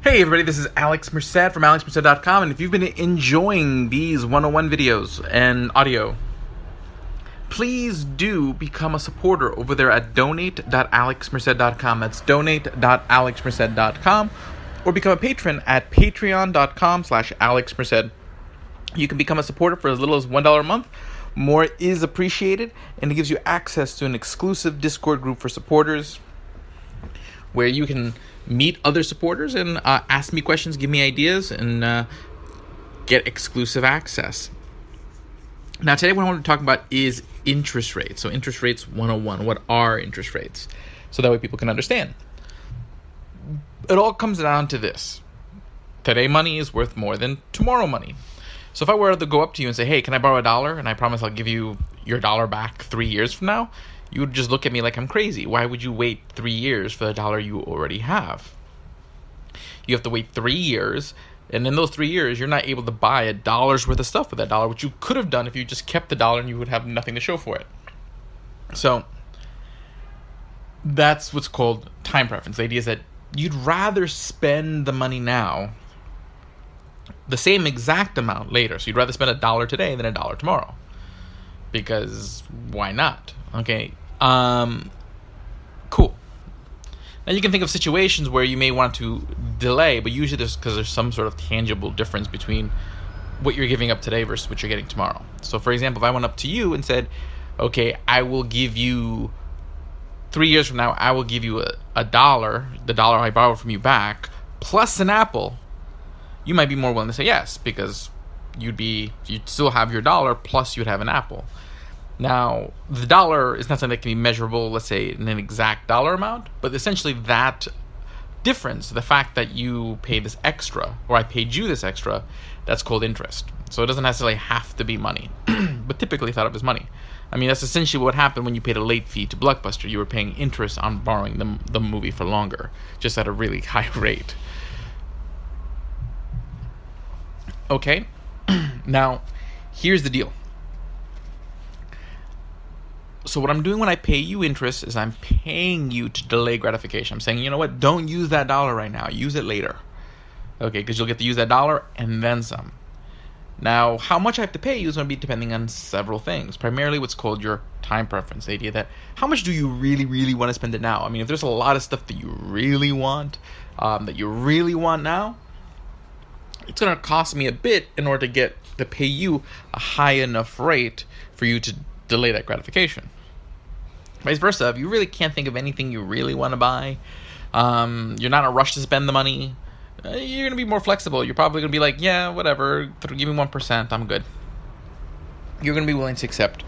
Hey everybody, this is Alex Merced from AlexMerced.com, and if you've been enjoying these 101 videos and audio, please do become a supporter over there at donate.alexmerced.com. That's donate.alexmerced.com, or become a patron at patreon.com/alexmerced. You can become a supporter for as little as $1 a month. More is appreciated, and it gives you access to an exclusive Discord group for supporters where you can meet other supporters and ask me questions, give me ideas, and get exclusive access. Now, today what I want to talk about is interest rates. So interest rates 101. What are interest rates? So that way people can understand. It all comes down to this. Today money is worth more than tomorrow money. So if I were to go up to you and say, hey, can I borrow $1? And I promise I'll give you your dollar back 3 years from now, you would just look at me like I'm crazy. Why would you wait 3 years for the dollar you already have? You have to wait 3 years, and in those 3 years, you're not able to buy $1 worth of stuff with that dollar, which you could have done if you just kept the dollar and you would have nothing to show for it. So that's what's called time preference. The idea is that you'd rather spend the money now, the same exact amount later. So you'd rather spend $1 today than $1 tomorrow. Because why not? Okay. Cool. Now you can think of situations where you may want to delay, but usually there's some sort of tangible difference between what you're giving up today versus what you're getting tomorrow. So for example, if I went up to you and said, okay, I will give you 3 years from now, I will give you a dollar, the dollar I borrowed from you back, plus an apple, you might be more willing to say yes, because you'd still have your dollar, plus you'd have an apple. Now, the dollar is not something that can be measurable, let's say, in an exact dollar amount, but essentially that difference, the fact that you pay this extra, or I paid you this extra, that's called interest. So it doesn't necessarily have to be money, but typically thought of as money. I mean, that's essentially what happened when you paid a late fee to Blockbuster. You were paying interest on borrowing the movie for longer, just at a really high rate. Okay, now, here's the deal. So what I'm doing when I pay you interest is I'm paying you to delay gratification. I'm saying, you know what, don't use that dollar right now. Use it later. Okay, because you'll get to use that dollar and then some. Now, how much I have to pay you is going to be depending on several things. Primarily what's called your time preference. The idea that how much do you really, really want to spend it now? I mean, if there's a lot of stuff that you really want, now, it's going to cost me a bit in order to pay you a high enough rate for you to delay that gratification. Vice versa, if you really can't think of anything you really want to buy, you're not in a rush to spend the money, you're going to be more flexible. You're probably going to be like, yeah, whatever, give me 1%, I'm good. You're going to be willing to accept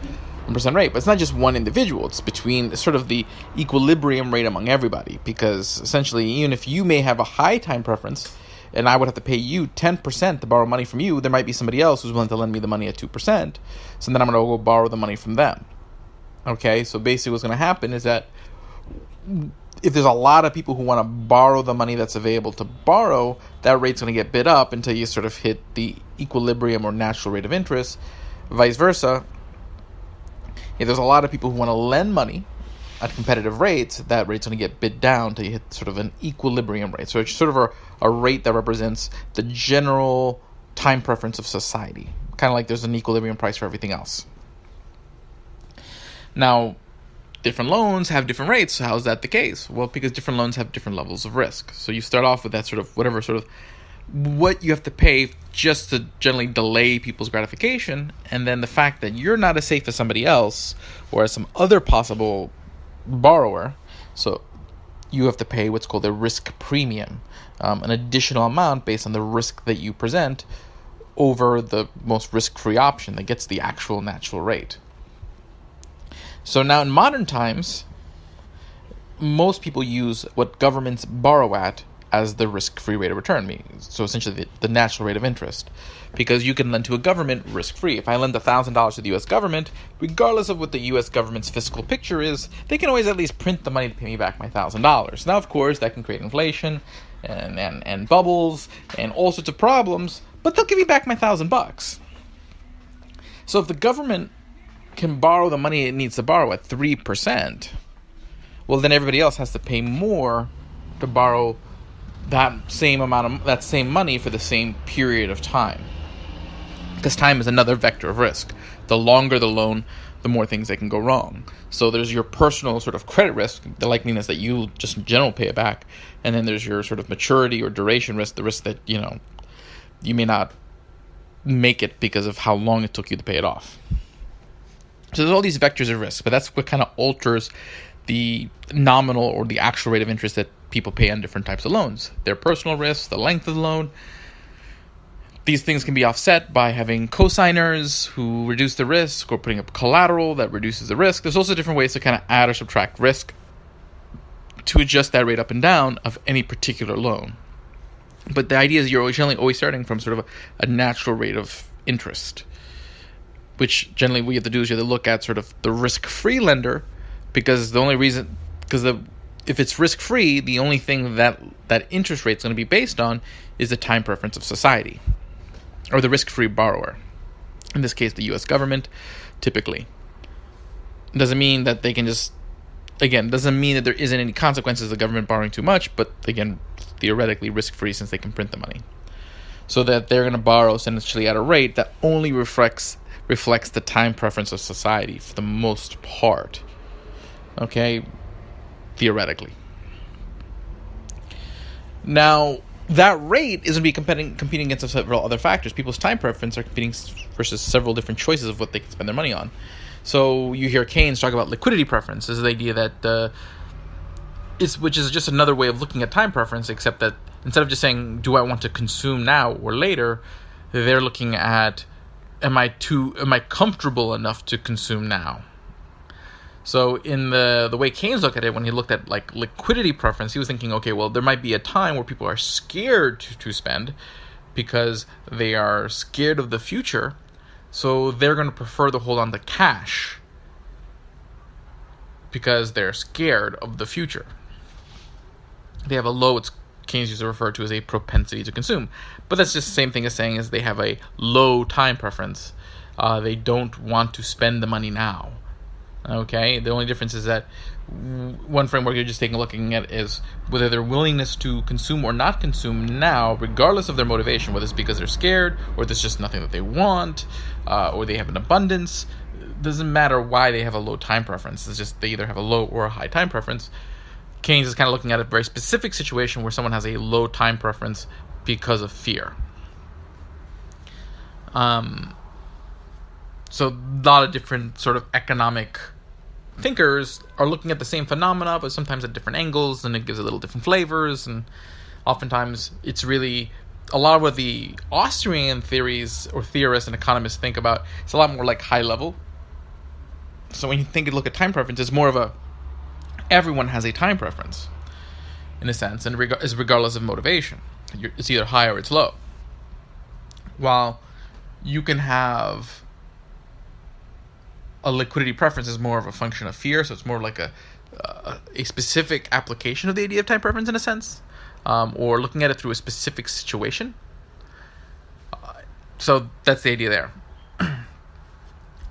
1% rate. But it's not just one individual. It's between sort of the equilibrium rate among everybody. Because essentially, even if you may have a high time preference, and I would have to pay you 10% to borrow money from you, there might be somebody else who's willing to lend me the money at 2%. So then I'm going to go borrow the money from them. Okay, so basically what's going to happen is that if there's a lot of people who want to borrow the money that's available to borrow, that rate's going to get bid up until you sort of hit the equilibrium or natural rate of interest. Vice versa, if there's a lot of people who want to lend money at competitive rates, that rate's going to get bid down until you hit sort of an equilibrium rate. So it's sort of a rate that represents the general time preference of society. Kind of like there's an equilibrium price for everything else. Now, different loans have different rates. So how is that the case? Well, because different loans have different levels of risk. So you start off with that sort of what you have to pay just to generally delay people's gratification, and then the fact that you're not as safe as somebody else or as some other possible borrower, so you have to pay what's called a risk premium, an additional amount based on the risk that you present over the most risk-free option that gets the actual natural rate. So now in modern times, most people use what governments borrow at as the risk-free rate of return. So essentially the natural rate of interest. Because you can lend to a government risk-free. If I lend $1,000 to the U.S. government, regardless of what the U.S. government's fiscal picture is, they can always at least print the money to pay me back my $1,000. Now, of course, that can create inflation and bubbles and all sorts of problems, but they'll give me back my $1,000. So if the government can borrow the money it needs to borrow at 3%, well, then everybody else has to pay more to borrow that same money for the same period of time. Because time is another vector of risk. The longer the loan, the more things that can go wrong. So there's your personal sort of credit risk, the likeliness that you just in general pay it back, and then there's your sort of maturity or duration risk, the risk that you may not make it because of how long it took you to pay it off. So there's all these vectors of risk, but that's what kind of alters the nominal or the actual rate of interest that people pay on different types of loans. Their personal risk, the length of the loan. These things can be offset by having cosigners who reduce the risk, or putting up collateral that reduces the risk. There's also different ways to kind of add or subtract risk to adjust that rate up and down of any particular loan. But the idea is you're generally always starting from sort of a natural rate of interest, which generally what you have to do is you have to look at sort of the risk-free lender, because if it's risk-free, the only thing that interest rate is going to be based on is the time preference of society, or the risk-free borrower. In this case, the U.S. government, typically. Doesn't mean that they can doesn't mean that there isn't any consequences of the government borrowing too much, but again, theoretically risk-free since they can print the money. So that they're going to borrow essentially at a rate that only reflects the time preference of society for the most part. Okay? Theoretically. Now, that rate is going to be competing against several other factors. People's time preference are competing versus several different choices of what they can spend their money on. So you hear Keynes talk about liquidity preference. This is the idea that which is just another way of looking at time preference, except that instead of just saying, do I want to consume now or later, they're looking at, am I comfortable enough to consume now? So in the way Keynes looked at it, when he looked at like liquidity preference, he was thinking, okay, well, there might be a time where people are scared to spend because they are scared of the future. So they're going to prefer to hold on to cash because they're scared of the future. They have a low, it's Keynes used to refer to as a propensity to consume. But that's just the same thing as saying is they have a low time preference. They don't want to spend the money now. Okay, the only difference is that one framework you're just looking at is whether their willingness to consume or not consume now, regardless of their motivation, whether it's because they're scared or there's just nothing that they want, or they have an abundance. It doesn't matter why they have a low time preference. It's just they either have a low or a high time preference. Keynes is kind of looking at a very specific situation where someone has a low time preference because of fear. So a lot of different sort of economic thinkers are looking at the same phenomena, but sometimes at different angles, and it gives a little different flavors. And oftentimes it's really a lot of what the Austrian theories or theorists and economists think about. It's a lot more like high level. So when you look at time preference, it's more of everyone has a time preference in a sense, and is regardless of motivation. It's either high or it's low. While you can have a liquidity preference is more of a function of fear, so it's more like a specific application of the idea of time preference in a sense, or looking at it through a specific situation. So that's the idea there.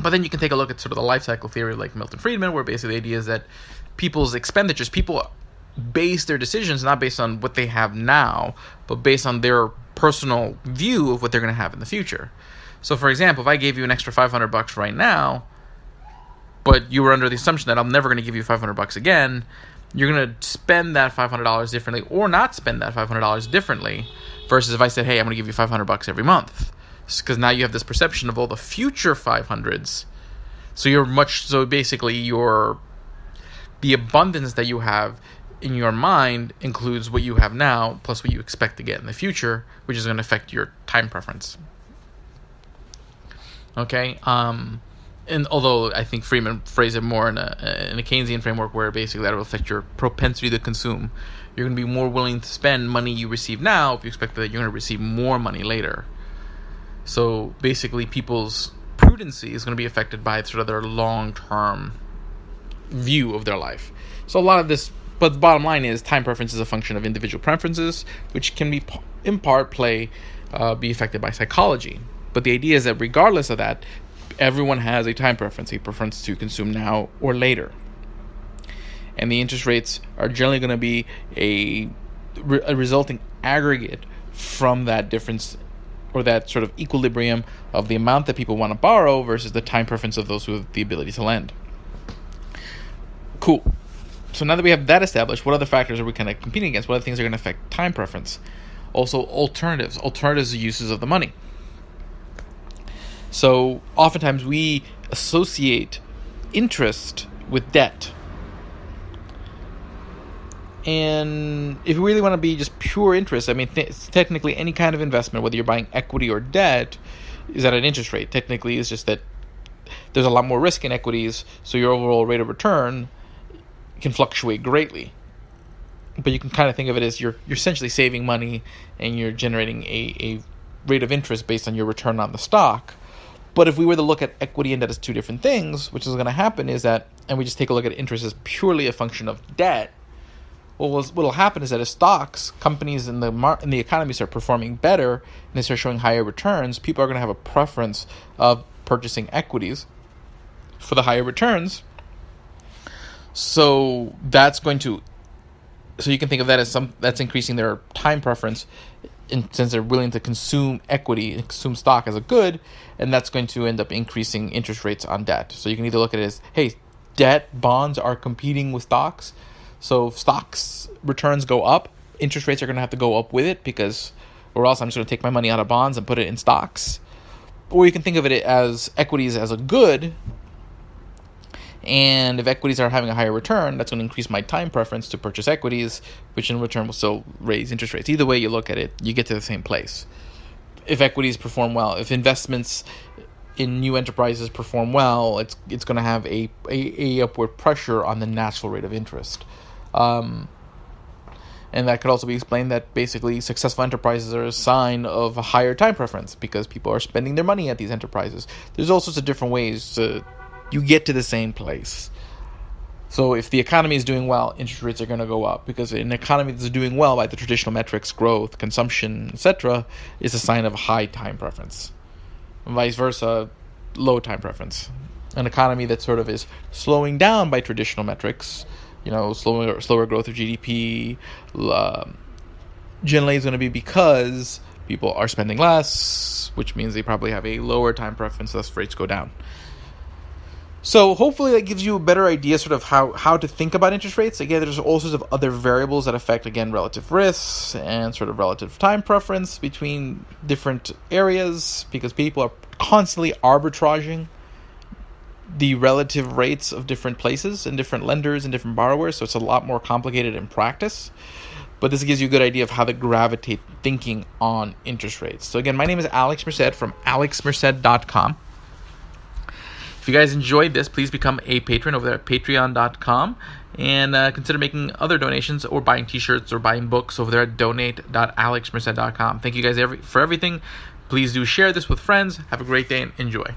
But then you can take a look at sort of the life cycle theory like Milton Friedman, where basically the idea is that people's expenditures, people base their decisions not based on what they have now, but based on their personal view of what they're going to have in the future. So for example, if I gave you an extra $500 right now, but you were under the assumption that I'm never going to give you $500 again, you're going to spend that $500 differently or not spend that $500 differently versus if I said, hey, I'm going to give you $500 every month. Because now you have this perception of all the future 500s. So basically the abundance that you have in your mind includes what you have now plus what you expect to get in the future, which is going to affect your time preference. Okay? And although I think Friedman phrased it more in a Keynesian framework where basically that will affect your propensity to consume. You're going to be more willing to spend money you receive now if you expect that you're going to receive more money later. So basically people's prudency is going to be affected by sort of their long-term view of their life. So a lot of this, but the bottom line is time preference is a function of individual preferences, which can be in part be affected by psychology. But the idea is that regardless of that, everyone has a time preference, a preference to consume now or later. And the interest rates are generally going to be a resulting aggregate from that difference, or that sort of equilibrium of the amount that people want to borrow versus the time preference of those who have the ability to lend. Cool. So now that we have that established, what other factors are we kind of competing against? What other things are going to affect time preference? Also, alternatives. Alternatives are uses of the money. So oftentimes we associate interest with debt. And if you really want to be just pure interest, I mean, technically any kind of investment, whether you're buying equity or debt, is at an interest rate. Technically, it's just that there's a lot more risk in equities, so your overall rate of return can fluctuate greatly. But you can kind of think of it as you're essentially saving money and you're generating a rate of interest based on your return on the stock. But if we were to look at equity and debt as two different things, which is going to happen is that, and we just take a look at interest as purely a function of debt, what'll happen is that as stocks, companies in the economy start performing better and they start showing higher returns, people are going to have a preference of purchasing equities for the higher returns. So you can think of that as that's increasing their time preference, since they're willing to consume equity and consume stock as a good, and that's going to end up increasing interest rates on debt. So you can either look at it as, hey, debt bonds are competing with stocks. So if stocks returns go up, interest rates are going to have to go up with it, or else I'm just going to take my money out of bonds and put it in stocks. Or you can think of it as equities as a good, and if equities are having a higher return, that's going to increase my time preference to purchase equities, which in return will still raise interest rates. Either way you look at it, you get to the same place. If equities perform well, if investments in new enterprises perform well, it's going to have a upward pressure on the natural rate of interest. And that could also be explained that basically successful enterprises are a sign of a higher time preference because people are spending their money at these enterprises. There's all sorts of different ways you get to the same place. So if the economy is doing well, interest rates are going to go up, because an economy that's doing well by the traditional metrics, growth, consumption, etc., is a sign of high time preference. And vice versa, low time preference. An economy that sort of is slowing down by traditional metrics, slower growth of GDP, generally is going to be because people are spending less, which means they probably have a lower time preference, thus rates go down. So hopefully that gives you a better idea sort of how to think about interest rates. Again, there's all sorts of other variables that affect, again, relative risks and sort of relative time preference between different areas, because people are constantly arbitraging the relative rates of different places and different lenders and different borrowers. So it's a lot more complicated in practice. But this gives you a good idea of how to gravitate thinking on interest rates. So again, my name is Alex Merced from alexmerced.com. If you guys enjoyed this, please become a patron over there at patreon.com, and consider making other donations or buying t-shirts or buying books over there at donate.alexmerced.com. Thank you guys for everything. Please do share this with friends. Have a great day and enjoy.